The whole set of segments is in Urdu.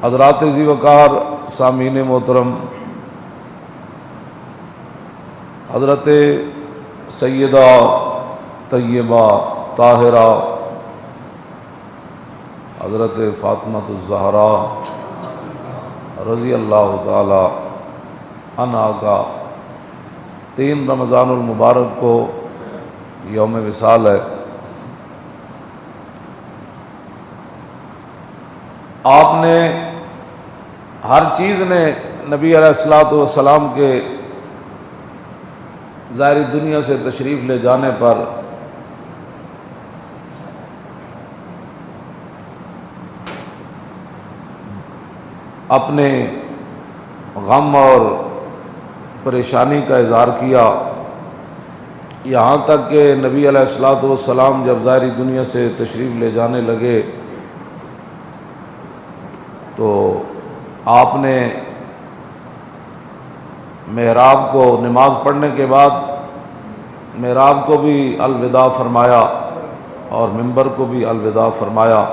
حضرات ذی وقار سامعین محترم، حضرت سیدہ طیبہ طاہرہ حضرت فاطمہ الزہرا رضی اللہ تعالی عنہا کا 3 رمضان المبارک کو یوم وصال ہے۔ آپ نے ہر چیز نے نبی علیہ الصلوۃ والسلام کے ظاہری دنیا سے تشریف لے جانے پر اپنے غم اور پریشانی کا اظہار کیا، یہاں تک کہ نبی علیہ الصلوۃ والسلام جب ظاہری دنیا سے تشریف لے جانے لگے تو آپ نے محراب کو نماز پڑھنے کے بعد محراب کو بھی الوداع فرمایا اور منبر کو بھی الوداع فرمایا،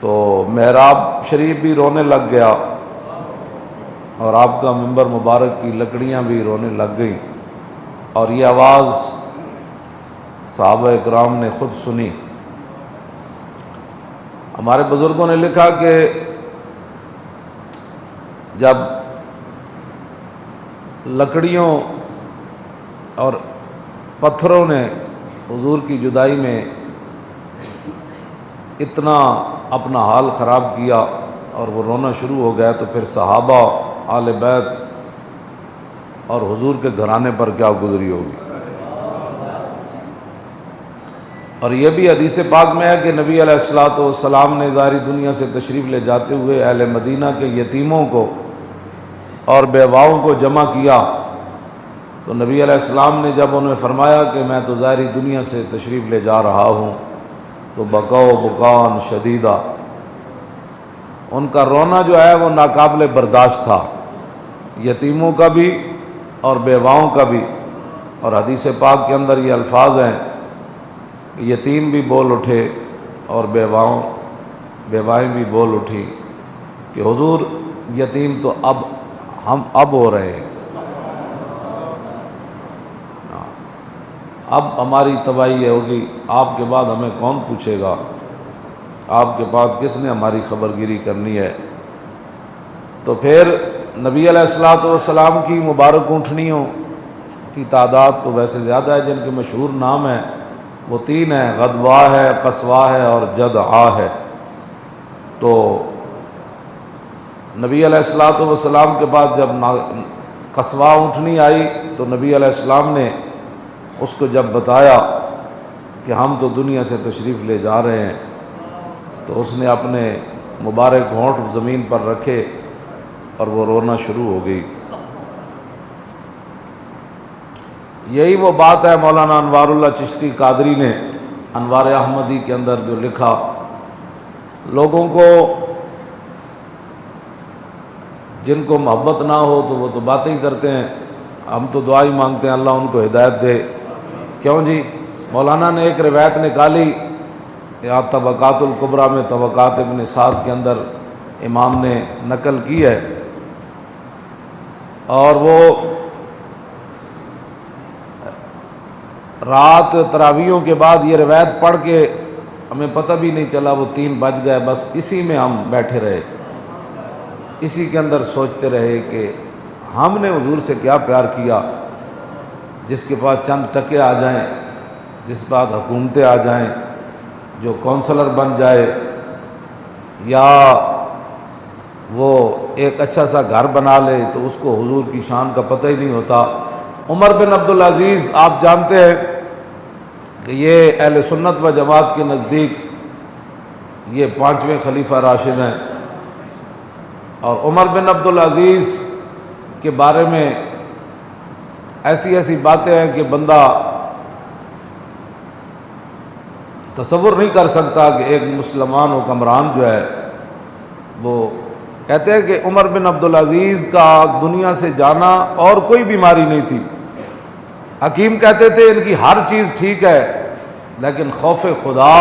تو محراب شریف بھی رونے لگ گیا اور آپ کا منبر مبارک کی لکڑیاں بھی رونے لگ گئیں، اور یہ آواز صحابہ اکرام نے خود سنی۔ ہمارے بزرگوں نے لکھا کہ جب لکڑیوں اور پتھروں نے حضور کی جدائی میں اتنا اپنا حال خراب کیا اور وہ رونا شروع ہو گیا، تو پھر صحابہ، آل بیت اور حضور کے گھرانے پر کیا گزری ہوگی۔ اور یہ بھی حدیث پاک میں ہے کہ نبی علیہ الصلوۃ والسلام نے ظاہری دنیا سے تشریف لے جاتے ہوئے اہل مدینہ کے یتیموں کو اور بیواؤں کو جمع کیا، تو نبی علیہ السلام نے جب انہیں فرمایا کہ میں تو ظاہری دنیا سے تشریف لے جا رہا ہوں، تو بکاؤ بکان شدیدہ، ان کا رونا جو ہے وہ ناقابل برداشت تھا، یتیموں کا بھی اور بیواؤں کا بھی۔ اور حدیث پاک کے اندر یہ الفاظ ہیں کہ یتیم بھی بول اٹھے اور بیوائیں بھی بول اٹھی کہ حضور یتیم تو ہم اب ہو رہے ہیں، اب ہماری تباہی ہوگی، آپ کے بعد ہمیں کون پوچھے گا، آپ کے بعد کس نے ہماری خبر گیری کرنی ہے۔ تو پھر نبی علیہ الصلوۃ والسلام کی مبارک اونٹنیوں کی تعداد تو ویسے زیادہ ہے، جن کے مشہور نام ہیں وہ 3 ہیں، غدوہ ہے، قصوہ ہے اور جدعا ہے۔ تو نبی علیہ الصلوۃ والسلام کے بعد جب قصوہ اونٹنی آئی تو نبی علیہ السلام نے اس کو جب بتایا کہ ہم تو دنیا سے تشریف لے جا رہے ہیں، تو اس نے اپنے مبارک ہونٹ زمین پر رکھے اور وہ رونا شروع ہو گئی۔ یہی وہ بات ہے مولانا انوار اللہ چشتی قادری نے انوار احمدی کے اندر جو لکھا، لوگوں کو جن کو محبت نہ ہو تو وہ تو باتیں ہی کرتے ہیں، ہم تو دعا ہی مانگتے ہیں اللہ ان کو ہدایت دے۔ کیوں جی؟ مولانا نے ایک روایت نکالی، یا طبقات الکبریٰ میں طبقات ابن سعد کے اندر امام نے نقل کی ہے، اور وہ رات تراویحوں کے بعد یہ روایت پڑھ کے ہمیں پتہ بھی نہیں چلا، وہ 3 بج گئے، بس اسی میں ہم بیٹھے رہے، اسی کے اندر سوچتے رہے کہ ہم نے حضور سے کیا پیار کیا، جس کے پاس چند ٹکے آ جائیں، جس کے پاس حکومتیں آ جائیں، جو کونسلر بن جائے، یا وہ ایک اچھا سا گھر بنا لے، تو اس کو حضور کی شان کا پتہ ہی نہیں ہوتا۔ عمر بن عبدالعزیز آپ جانتے ہیں کہ یہ اہل سنت و جماعت کے نزدیک یہ 5ویں خلیفہ راشد ہیں، اور عمر بن عبدالعزیز کے بارے میں ایسی باتیں ہیں کہ بندہ تصور نہیں کر سکتا کہ ایک مسلمان حکمران جو ہے، وہ کہتے ہیں کہ عمر بن عبدالعزیز کا دنیا سے جانا اور کوئی بیماری نہیں تھی، حکیم کہتے تھے ان کی ہر چیز ٹھیک ہے، لیکن خوف خدا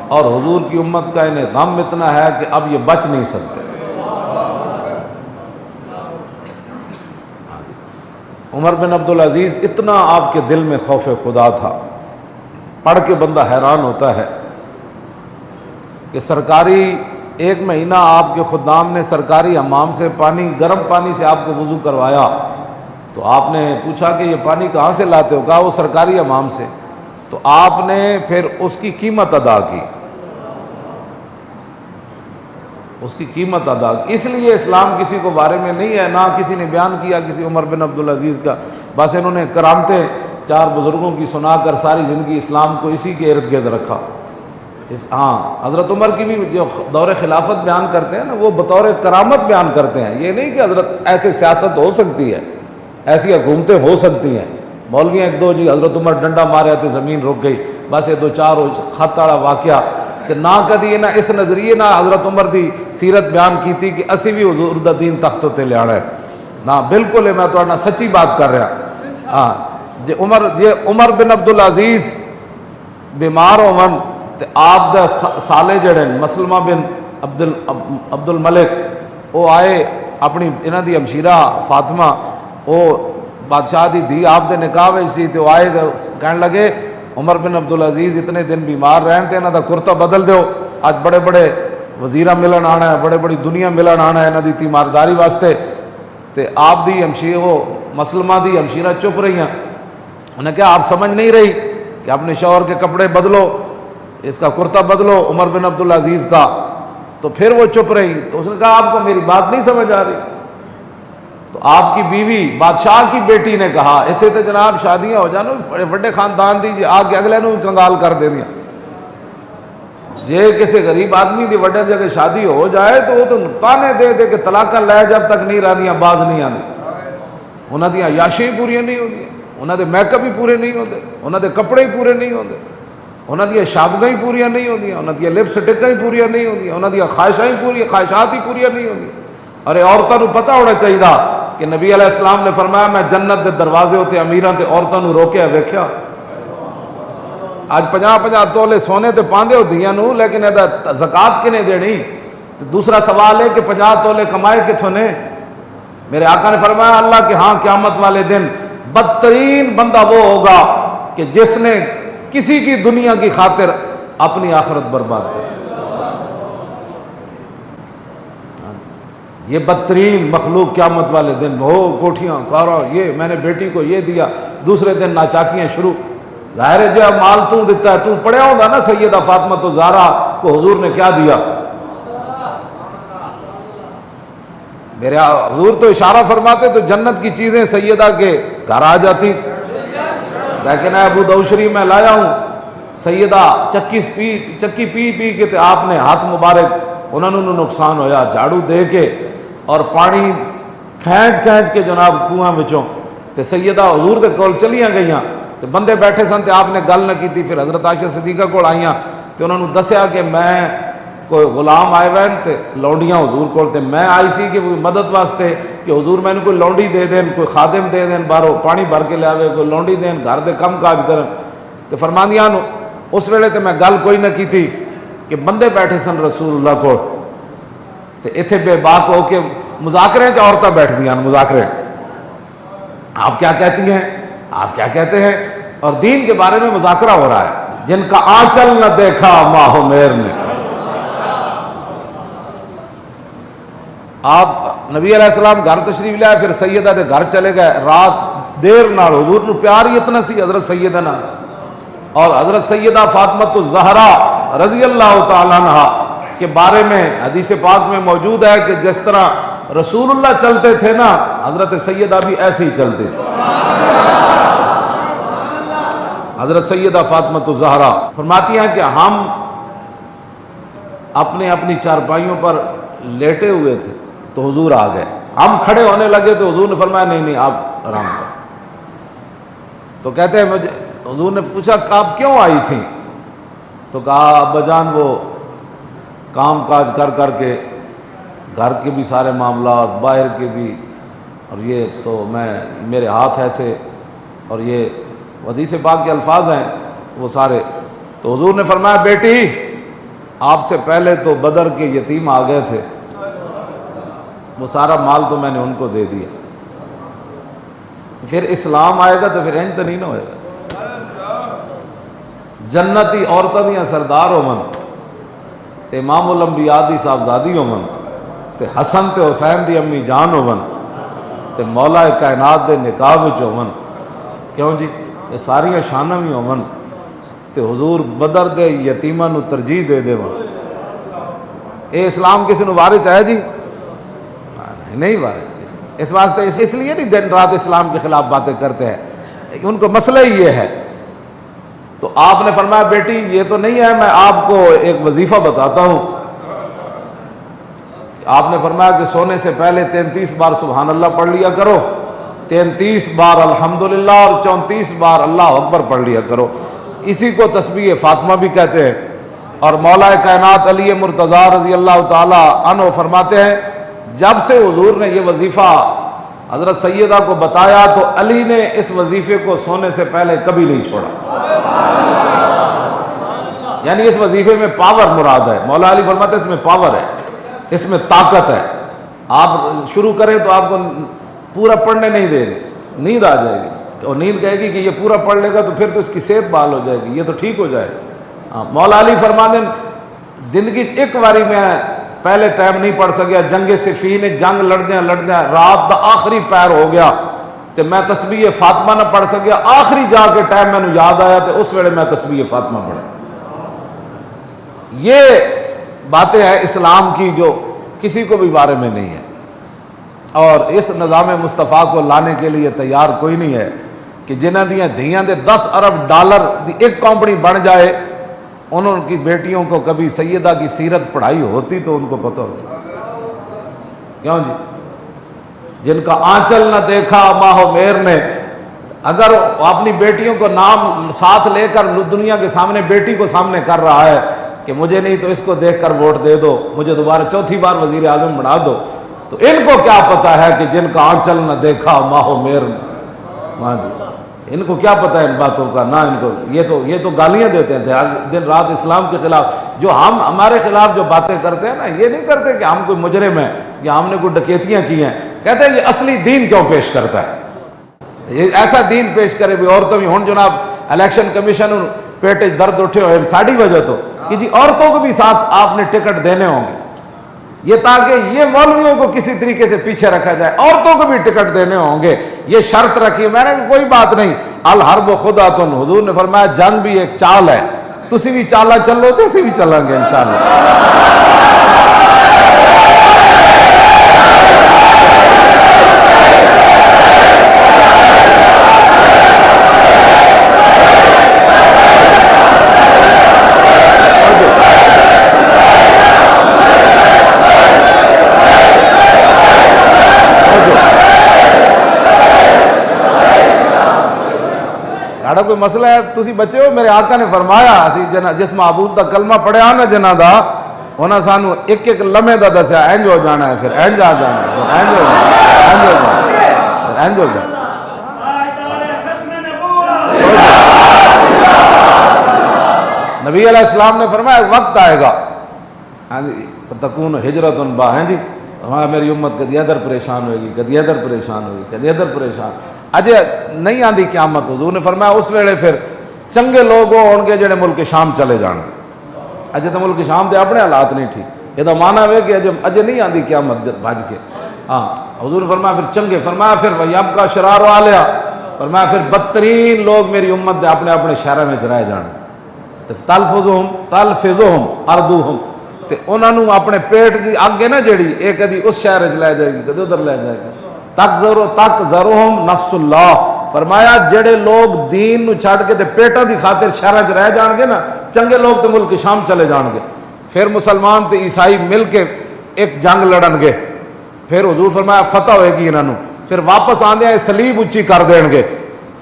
اور حضور کی امت کا انہیں غم اتنا ہے کہ اب یہ بچ نہیں سکتے۔ عمر بن عبدالعزیز اتنا آپ کے دل میں خوف خدا تھا، پڑھ کے بندہ حیران ہوتا ہے کہ سرکاری ایک مہینہ آپ کے خدام نے سرکاری حمام سے پانی، گرم پانی سے آپ کو وضو کروایا، تو آپ نے پوچھا کہ یہ پانی کہاں سے لاتے ہو؟ کہا وہ سرکاری حمام سے۔ تو آپ نے پھر اس کی قیمت ادا کی، اس کی قیمت ادا کی۔ اس لیے اسلام کسی کو بارے میں نہیں ہے، نہ کسی نے بیان کیا کسی عمر بن عبدالعزیز کا، بس انہوں نے کرامتیں چار بزرگوں کی سنا کر ساری زندگی اسلام کو اسی کے ارد گرد رکھا۔ ہاں، حضرت عمر کی بھی جو دور خلافت بیان کرتے ہیں نا، وہ بطور کرامت بیان کرتے ہیں، یہ نہیں کہ حضرت ایسے سیاست ہو سکتی ہے، ایسی حکومتیں ہو سکتی ہیں۔ مولوی ایک دو جی حضرت عمر ڈنڈا مارے تھے زمین رک گئی، بس یہ دو چار خط والا واقعہ کہ نہ کدی نہ اس نظریے نہ حضرت عمر دی سیرت بیان کی تھی کہ اسی بھی حضور دا دین تختوں تے لیانا ہے، نہ بالکل ہے، میں تو سچی بات کر رہا۔ ہاں جی عمر بن عبدالعزیز بیمار ہون تے آپ دا سالے جڑے مسلمہ بن عبد الملک وہ آئے، اپنی انہاں دی ہمشیرہ فاطمہ وہ بادشاہ دی دھی آپ دے نکاح وچ سی، تے وہ آئے کہنے لگے عمر بن عبدالعزیز اتنے دن بیمار رہن تے انہاں دا کرتا بدل دیو، اج بڑے بڑے وزیراں ملن آنا ہے، بڑے بڑی دنیا ملن آنا ہے انہاں دی تیمارداری واسطے۔ تے آپ دی ہمشیرہ وہ مسلمہ دی ہمشیرہ چپ رہی ہیں، انہوں نے کہا آپ سمجھ نہیں رہی کہ اپنے شوہر کے کپڑے بدلو، اس کا کرتا بدلو عمر بن عبدالعزیز کا، تو پھر وہ چپ رہی۔ تو اس نے کہا آپ کو میری بات نہیں سمجھ آ رہی؟ تو آپ کی بیوی بادشاہ کی بیٹی نے کہا اتنے تو جناب شادیاں ہو جانا بڑے بڑے خاندان دی جی آ کے اگلے نو کنگال کر دے دیا، جے کسی غریب آدمی دی وڈے جگہ شادی ہو جائے تو وہ تو تانے دے دے کہ طلاقاں لے جب تک نہیں رہنیاں باز نہیں آنی، انہاں دی عیاشیاں پوریاں نہیں ہوندی، انہاں دے میک اپ ہی پورے نہیں ہوندے، انہاں دے کپڑے ہی پورے نہیں ہوندے، انہاں دی شابگاں ہی پوریاں نہیں ہوندیاں، انہاں دی لپسٹکاں ہی پوریاں نہیں ہوندیاں، انہاں دی خواہشات ہی پوریاں نہیں ہوندیاں۔ ارے عورتوں پتہ ہونا چاہیے کہ نبی علیہ السلام نے فرمایا میں جنت دے دروازے ہوتے امیراں تے عورتوں نو روکیا ویکھیا۔ آج 50 تولے سونے تے پاندے ہو دیاں نو، لیکن ادا زکات کنے دینی؟ دوسرا سوال ہے کہ 50 تولے کمائے کتھوں نے؟ میرے آقا نے فرمایا اللہ کے ہاں قیامت والے دن بدترین بندہ وہ ہوگا کہ جس نے کسی کی دنیا کی خاطر اپنی آخرت برباد کر، یہ بدترین مخلوق قیامت والے دن ہو، کوٹھیاں کارا، یہ میں نے بیٹی کو یہ دیا، دوسرے دن ناچاکیاں شروع۔ ظاہر ہے جو مال تو دیتا ہے، تو پڑھیا ہوگا نا سیدہ فاطمہ تو زہرا کو حضور نے کیا دیا؟ میرے حضور تو اشارہ فرماتے تو جنت کی چیزیں سیدہ کے گھر آ جاتی، لیکن ابو داؤد شریف میں لایا ہوں سیدہ چکی پی کے تے آپ نے ہاتھ مبارک انہوں نے نقصان ہویا، جھاڑو دے کے اور پانی کھینچ کے جناب کنواں وچوں تے سیدہ حضور دے کول چلیاں گئیاں، تے بندے بیٹھے سن تے آپ نے گل نہ کی تھی۔ پھر حضرت عائشہ صدیقہ کول آئیاں تے انہوں نے دسیا کہ میں کوئی غلام آئے ہوئے تے لونڈیاں حضور کول تے میں آئی سی کہ مدد واسطے کہ حضور میں نے کوئی لونڈی دے دین، کوئی خادم دے دین، باہروں پانی بھر کے لے آوے، کوئی لونڈی دین، گھر دے کم کاج کرن۔ تے فرماندیاں اس ویلے تے میں گل کوئی نہ کی تھی کہ بندے بیٹھے سن رسول اللہ کو تے ایتھے بے باک ہو کے مذاکرے چ عورتیں بیٹھ دیاں مذاکرے، آپ کیا کہتی ہیں، آپ کیا کہتے ہیں، اور دین کے بارے میں مذاکرہ ہو رہا ہے۔ جن کا آنچل نہ دیکھا ماہ و مہر نے، آپ نبی علیہ السلام گھر تشریف لے آئے، پھر سیدہ دے گھر چلے گئے، رات دیر نال حضور نو پیار ہی اتنا سی حضرت سیدہ نال، اور حضرت سیدہ فاطمہ الزہرا رضی اللہ تعالیٰ عنہ کے بارے میں حدیث پاک میں موجود ہے کہ جس طرح رسول اللہ چلتے تھے نا، حضرت سیدہ بھی ایسے ہی چلتے تھے۔ حضرت سیدہ فاطمہ الزہرا فرماتی ہیں کہ ہم اپنی چارپائیوں پر لیٹے ہوئے تھے تو حضور آ گئے، ہم کھڑے ہونے لگے تو حضور نے فرمایا نہیں آپ آرام کریں۔ تو کہتے ہیں مجھے حضور نے پوچھا کہ آپ کیوں آئی تھیں؟ تو کہا ابا جان وہ کام کاج کر کے گھر کے بھی سارے معاملات، باہر کے بھی، اور یہ تو میرے ہاتھ ایسے، اور یہ حدیث پاک کے الفاظ ہیں وہ سارے۔ تو حضور نے فرمایا بیٹی آپ سے پہلے تو بدر کے یتیم آ گئے تھے، وہ سارا مال تو میں نے ان کو دے دیا، پھر اسلام آئے گا تو پھر انج تو نہیں نہ ہوئے گا۔ جنتی عورتاں دیاں سردار ہومن تے امام الانبیاء دی صاحبزادی ہومن تے حسن تے حسین دی امی جان ہومن تے مولا کائنات دے نکاح وچ ہومن، کیوں جی یہ ساریاں شاناں بھی ہومن تے حضور بدر دے یتیماں نو ترجیح دے دیون، اے اسلام کسی نو وارث ہے جی؟ نہیں وارث۔ اس واسطے اس لیے نہیں دن رات اسلام کے خلاف باتیں کرتے ہیں، ان کو مسئلہ ہی یہ ہے۔ تو آپ نے فرمایا بیٹی یہ تو نہیں ہے، میں آپ کو ایک وظیفہ بتاتا ہوں۔ آپ نے فرمایا کہ سونے سے پہلے 33 بار سبحان اللہ پڑھ لیا کرو، 33 بار الحمدللہ اور 34 بار اللہ اکبر پڑھ لیا کرو، اسی کو تسبیح فاطمہ بھی کہتے ہیں۔ اور مولا کائنات علی مرتضیٰ رضی اللہ تعالی عنہ فرماتے ہیں جب سے حضور نے یہ وظیفہ حضرت سیدہ کو بتایا تو علی نے اس وظیفے کو سونے سے پہلے کبھی نہیں چھوڑا، یعنی اس وظیفے میں پاور مراد ہے۔ مولا علی فرماتے ہیں اس میں پاور ہے، اس میں طاقت ہے، آپ شروع کریں تو آپ کو پورا پڑھنے نہیں دے گے، نیند آ جائے گی، اور نیند کہے گی کہ یہ پورا پڑھ لے گا تو پھر تو اس کی صحت بحال ہو جائے گی، یہ تو ٹھیک ہو جائے گا۔ مولا علی فرماتے ہیں زندگی ایک باری میں پہلے ٹائم نہیں پڑھ سکیا، جنگ صفین جنگ لڑدیاں رات دا آخری پیر ہو گیا تو میں تسبیح فاطمہ نہ پڑھ سکیا، آخری جا کے ٹائم میں نے یاد آیا تو اس ویلے میں تسبیح فاطمہ پڑھا۔ یہ باتیں ہیں اسلام کی جو کسی کو بھی بارے میں نہیں ہے، اور اس نظام مصطفیٰ کو لانے کے لیے تیار کوئی نہیں ہے کہ جنہ دیاں دھیاں دے 10 ارب ڈالر دی ایک کمپنی بن جائے، انہوں کی بیٹیوں کو کبھی سیدہ کی سیرت پڑھائی ہوتی تو ان کو پتہ ہوتا، کیوں جی؟ جن کا آنچل نہ دیکھا ماہ و مہر نے، اگر اپنی بیٹیوں کو نام ساتھ لے کر دنیا کے سامنے بیٹی کو سامنے کر رہا ہے کہ مجھے نہیں تو اس کو دیکھ کر ووٹ دے دو، مجھے دوبارہ چوتھی بار وزیر اعظم بنا دو، تو ان کو کیا پتہ ہے کہ جن کا آنچل نہ دیکھا ماہ و مہر نے، ہاں جی، ان کو کیا پتہ ہے ان باتوں کا، نہ ان کو یہ تو گالیاں دیتے ہیں دن رات اسلام کے خلاف، جو ہمارے خلاف جو باتیں کرتے ہیں نا، یہ نہیں کرتے کہ ہم کوئی مجرم ہیں یا ہم نے کوئی ڈکیتیاں کی ہیں، کہتے ہیں یہ اصلی دین کیوں پیش کرتا ہے، یہ ایسا دین پیش کرے بھی عورتوں بھی ہوں جناب الیکشن کمیشن پیٹے درد اٹھے ہوئے ساڑی وجہ تو کہ جی عورتوں کو بھی ساتھ آپ نے ٹکٹ دینے ہوں گے، یہ تاکہ یہ مولویوں کو کسی طریقے سے پیچھے رکھا جائے، عورتوں کو بھی ٹکٹ دینے ہوں گے، یہ شرط رکھی۔ میں نے کوئی بات نہیں، الحرب خدعۃ، حضور نے فرمایا جنگ بھی ایک چال ہے، تسی بھی چالا چلو تو اسی بھی چلیں گے انشاءاللہ۔ کوئی مسئلہ ہے تسی بچے ہو، میرے آقا نے فرمایا اسی جس معبود دا کلمہ پڑھیا نا جنہ دا انہاں سانو ایک ایک لمحے دا دسیا اینج ہو جانا ہے، پھر اینج آ جانا ہے، پھر اینج ہو جانا ہے، پھر اینج ہو جانا ہے۔ نبی علیہ السلام نے فرمایا وقت آئے گا ستکون ہجرت با، ہیں جی وہاں میری امت کدی ادھر پریشان ہوئے گی، کدی ادھر پریشان ہوئے گی، کدی ادھر پریشان، اجے نہیں آندی قیامت۔ حضور نے فرمایا اس ویلے پھر چنگے لوگ ہون گے جڑے ملک شام چلے جان گے، اجے تو ملک شام دے اپنے حالات نہیں ٹھیک، یہ تو مانا ہے کہ اجے نہیں آندی قیامت بھج کے، ہاں حضور نے فرمایا پھر چنگے، فرمایا پھر وَيَبْقَى شِرَارُ عَلَيْهَا، فرمایا پھر بدترین لوگ میری امت دے اپنے اپنے شہروں میں رہ جان گے، تلفظہم اردوہم، تے انہاں نوں اپنے پیٹ دی اگ ہے نا جڑی یہ کدی اس شہر وچ لے جائے گی کدی ادھر لے جائے گی، تکذرہم نفس اللہ، فرمایا جڑے لوگ دین نو چھڈ کے تے پیٹاں دی خاطر شہراں وچ رہ جان گے نا، چنگے لوگ تے ملک شام چلے جان گے، پھر مسلمان تے عیسائی مل کے ایک جنگ لڑن گے، پھر حضور فرمایا فتح ہوئے گی انہاں نو، پھر واپس آندے سلیب اچھی کر دین گے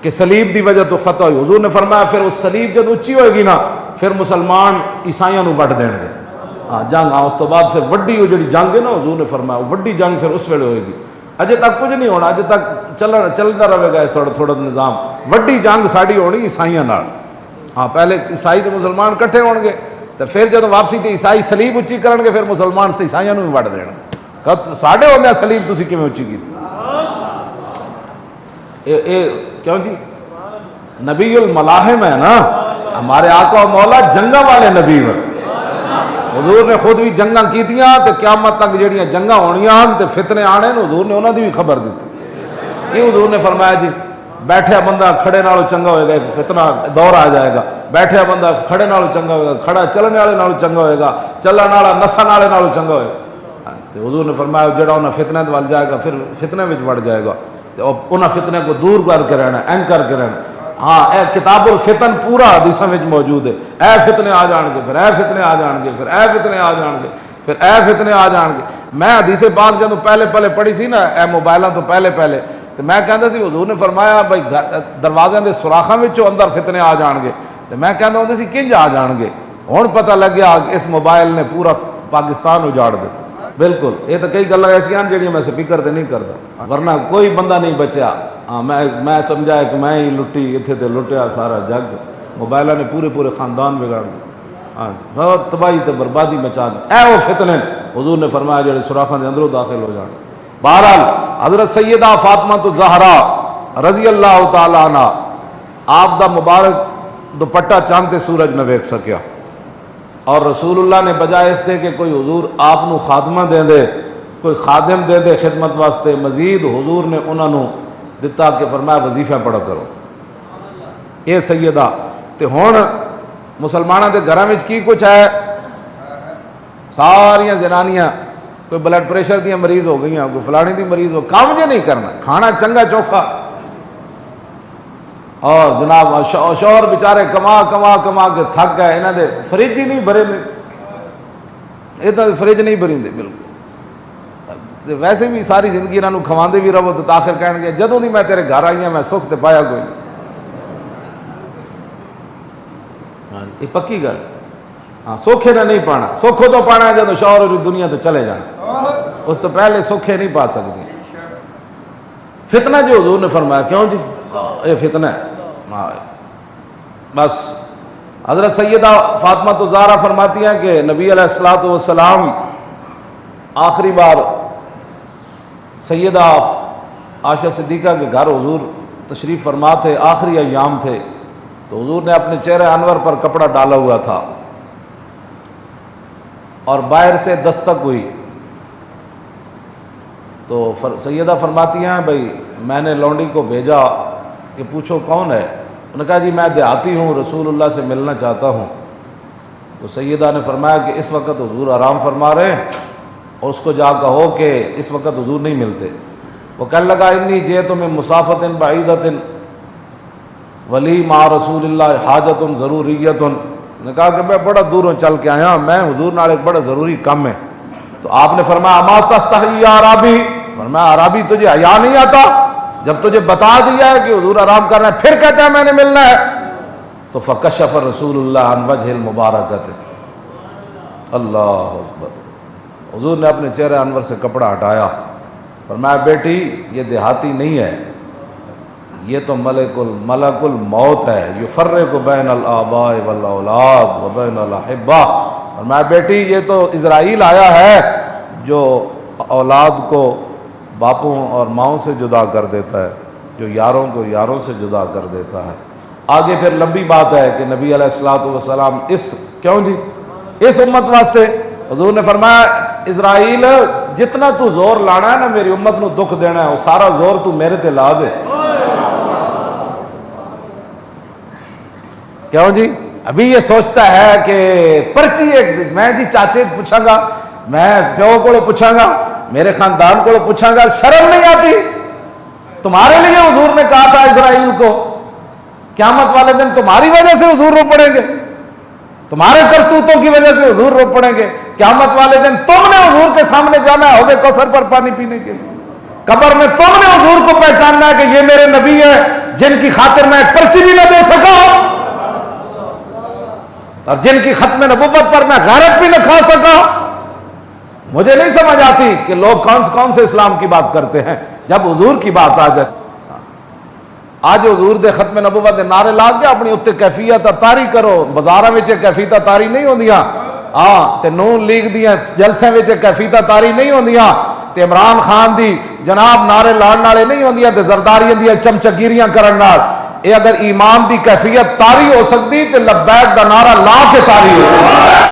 کہ سلیب دی وجہ تو فتح ہوئی۔ حضور نے فرمایا پھر اس سلیب جب اچھی ہوئے گی نا پھر مسلمان عیسائیوں نو وڈ دین گے، ہاں جنگ، ہاں اس تو بعد پھر وڈی وہ جڑی جنگ ہے نا حضور نے فرمایا وڈی جنگ پھر اس ویلے ہوئے گی، اجے تک کچھ نہیں ہونا، اجے تک چلتا رہے گا تھوڑا تھوڑا نظام، وڈی جنگ ساڑی ہونی عیسائیاں نال، ہاں پہلے عیسائی تے مسلمان کٹھے ہون گے، تو پھر جب واپسی تے عیسائی سلیب اچھی کرن گے پھر مسلمان سے عیسائیاں نوں بھی وڈ دینا کہ ساڈے ہوندے سلیب تسی کیویں اچھی کیتی اے کیوں جی نبی الملاحم ہے نا ہمارے آقا و مولا جنگاں والے نبی ہیں حضور نے خود بھی جنگاں کیتیاں تے قیامت تک جڑیاں جنگاں ہونیاں ہن تے فتنے آنے حضور نے انہاں دی بھی خبر دیتی کہ حضور نے فرمایا جی بیٹھیا بندہ کھڑے نالوں چنگا ہوئے گا ایک فتنہ دور آ جائے گا بیٹھیا بندہ کھڑے نالوں چنگا ہوئے گا کھڑا چلنے والے نالوں چنگا ہوئے گا چلن والا نسن والے نالوں چنگا ہوئے گا تے حضور نے فرمایا جڑا انہاں فتنے دے ول جائے گا پھر فتنے وچ وڑ جائے گا تے انہاں فتنے کو دور کر کے رہنا این کر کے رہنا ہاں اے کتاب الفتن پورا حدیثاں وچ موجود ہے اے فتنے آ جان گے پھر اے فتنے آ جان گے پھر اے فتنے آ جان گے پھر اے فتنے آ جان گے میں حدیث پاک جدوں پہلے پڑھی سی نا اے موبائلاں تو پہلے تو میں کہندا سی حضور نے فرمایا بھائی دروازے دے سوراخاں وچوں اندر فتنے آ جان گے تو میں کہندا ہوندا سی کنج آ جان گے ہن پتہ لگ گیا اس موبائل نے پورا پاکستان اجاڑ دتا بالکل یہ تو کئی گلاں ایسیاں جڑیاں میں سپیکر تے نہیں کردا ورنہ کوئی بندہ نہیں بچیا ہاں میں سمجھایا کہ میں ہی لٹی اتنے تے لٹیا سارا جگ موبائلاں نے پورے خاندان بگاڑ دیا ہاں بہت تباہی تے بربادی مچا دی اے وہ فتنے حضور نے فرمایا جڑے سوراخاں دے اندروں داخل ہو جان بہرحال حضرت سیدہ فاطمہ الزہرا رضی اللہ تعالی عنہ آپ دا مبارک دوپٹہ چاند تے سورج نہ ویکھ سکیا اور رسول اللہ نے بجائے اس دے کہ کوئی حضور آپ نو خادمہ دے کوئی خادم دے خدمت واسطے مزید حضور نے انہاں نو دتا کہ فرمایا وظیفہ پڑھا کرو اے سیدہ تے ہن مسلماناں دے گھراں وچ کی کچھ ہے ساریاں زنانیاں کوئی بلڈ پریشر دیا مریض ہو گئی ہیں کوئی فلانی دی مریض ہو کام جو نہیں کرنا کھانا چنگا چوکھا اور جناب شوہر بیچارے کما کے تھک گئے انہاں دے فریج ہی نہیں بھرے نے اتنا فریج نہیں بھری دے بالکل ویسے بھی ساری زندگی انہاں نوں کھواندے بھی رہو تو آخر کہن گے جدوں دی میں تیرے گھر آئی ہوں میں سکھ تے پایا کوئی نہیں یہ پکی گل ہاں سوکھے نہ نہیں پانا سوکھو تو پانا ہے جدو شوہر اور دنیا تو چلے جانا اس تو پہلے سوکھے نہیں پا سکتی فتنہ جو حضور نے فرمایا کیوں جی یہ فتنہ ہے بس حضرت سیدہ فاطمہ الزہرا فرماتی ہیں کہ نبی علیہ الصلوۃ والسلام آخری بار سیدہ عائشہ صدیقہ کے گھر حضور تشریف فرما تھے آخری ایام تھے تو حضور نے اپنے چہرے انور پر کپڑا ڈالا ہوا تھا اور باہر سے دستک ہوئی تو سیدہ فرماتی ہیں بھائی میں نے لونڈی کو بھیجا کہ پوچھو کون ہے انہوں نے کہا جی میں دیہاتی ہوں رسول اللہ سے ملنا چاہتا ہوں تو سیدہ نے فرمایا کہ اس وقت حضور آرام فرما رہے ہیں اور اس کو جا کہو کہ اس وقت حضور نہیں ملتے وہ کہنے لگا انی جئت من مسافت بعیدۃ ولی مع رسول اللہ حاجت ضروریت نے کہا کہ میں بڑا دوروں چل کے آیا میں حضور نال ایک بڑا ضروری کام ہے تو آپ نے فرمایا اما تستحی یا عرابی فرمایا عرابی تجھے حیا نہیں آتا جب تجھے بتا دیا ہے کہ حضور آرام کر رہے ہیں پھر کہتا ہے میں نے ملنا ہے تو فکشف رسول اللہ عن وجہ المبارکۃ اللہ اکبر حضور نے اپنے چہرے انور سے کپڑا ہٹایا فرمایا بیٹی یہ دیہاتی نہیں ہے یہ تو ملک الموت ہے یفرق بین الآباء والاولاد وبین الاحبہ فرمایا بیٹی یہ تو اسرائیل آیا ہے جو اولاد کو باپوں اور ماؤں سے جدا کر دیتا ہے جو یاروں کو یاروں سے جدا کر دیتا ہے آگے پھر لمبی بات ہے کہ نبی علیہ الصلوۃ والسلام کیوں جی اس امت واسطے حضور نے فرمایا اسرائیل جتنا تو زور لانا ہے نا میری امت نو دکھ دینا ہے وہ سارا زور تو میرے تے لا دے کیوں جی ابھی یہ سوچتا ہے کہ پرچی ایک میں جی چاچے پوچھاں گا میں پیو کو پوچھاں گا میرے خاندان کو پوچھاں گا شرم نہیں آتی تمہارے لیے حضور نے کہا تھا اسرائیل کو قیامت والے دن تمہاری وجہ سے حضور رو پڑیں گے تمہارے کرتوتوں کی وجہ سے حضور رو پڑیں گے قیامت والے دن تم نے حضور کے سامنے جانا ہے حوض کوثر پر پانی پینے کے لیے قبر میں تم نے حضور کو پہچاننا ہے کہ یہ میرے نبی ہے جن کی خاطر میں ایک پرچی بھی نہ دے سکا اور جن کی ختم نبوت پر میں غیرت بھی نہ کھا سکا مجھے نہیں سمجھ آتی کہ لوگ کون سے اسلام کی بات کرتے ہیں جب حضور کی بات آ جائے آج حضور دے ختم نبوت دے نعرے لا کے اپنی اتنے کیفیت تاری کرو. بازاراں وچ کیفیت تاری نہیں ہوندیاں. ہاں تے نون لیگ دیاں جلسے وچ کیفیت تاری نہیں ہوندیاں تے عمران خان دی جناب نعرے لاڑ والے نہیں ہوندیاں تے زرداریاں دیاں چمچگیریاں کرن نال. اے اگر ایمان دی کیفیت تاری ہو سکتی تے لبیک دا نعرہ لا کے تاری ہو سکتی.